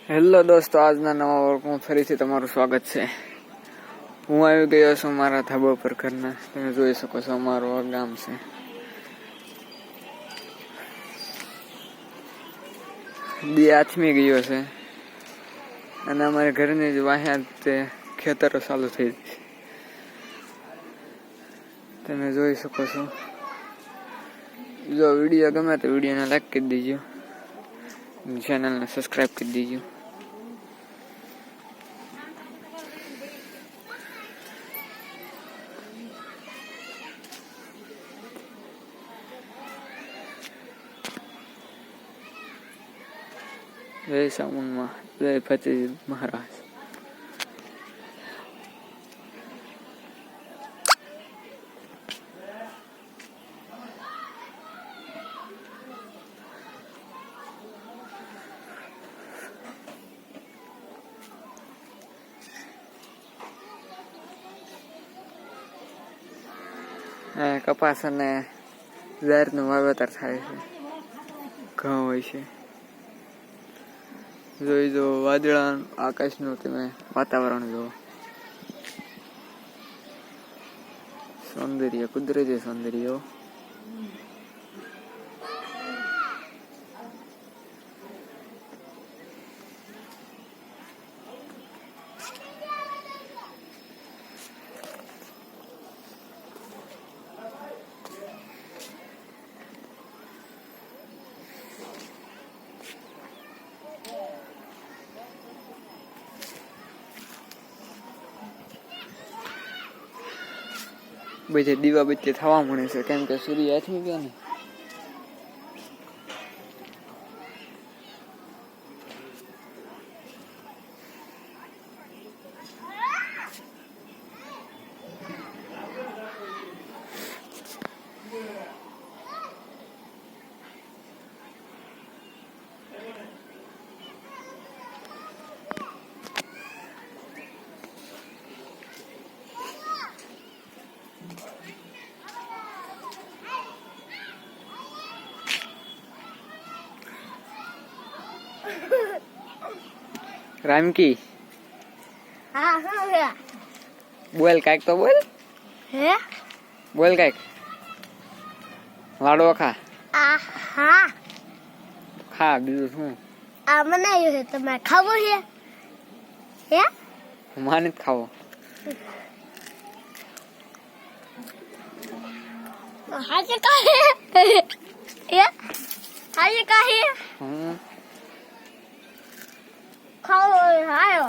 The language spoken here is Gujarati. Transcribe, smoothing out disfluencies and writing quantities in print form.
હેલો દોસ્તો, આજના નવા વર્કમાં ફરીથી તમારું સ્વાગત છે. હું આવી ગયો છું મારા ધાબા પર ઘરના. તમે જોઈ શકો છો અમારું આ ગામ છે. દી આથમી ગયો છે અને અમારા ઘરની જ વાહ્યા તે ખેતરો ચાલુ થઈ છે. તમે જોઈ શકો છો. જો વિડીયો ગમે તો વિડીયોને લાઈક કરી દેજો, ચેનલને સબસ્ક્રાઈબ કરી દેજો. જય સામુનમાં, જય ફતેહ મહારાજ. કપાસ અને ઝાડનું વાવેતર થાય છે. ઘઉં હોય છે. જોઈ જો વાદળા આકાશનું તમે વાતાવરણ જુઓ. સૌંદર્ય, કુદરતી સૌંદર્ય. બધે દીવા બત્તી થવા મળે છે, કેમ કે સૂર્ય આથમી ગયો ને. રામકી, હા શું છે? બોલ કાંઈક તો બોલ. હે બોલ કાંઈક. લાડવો ખા. હા ખા, બીજું શું? આ બનાવ્યું છે, તમારે ખાવું છે? હે માને જ ખાવો. હાજે કાહે હે હાજે કાહે હમ ખાવો હાયો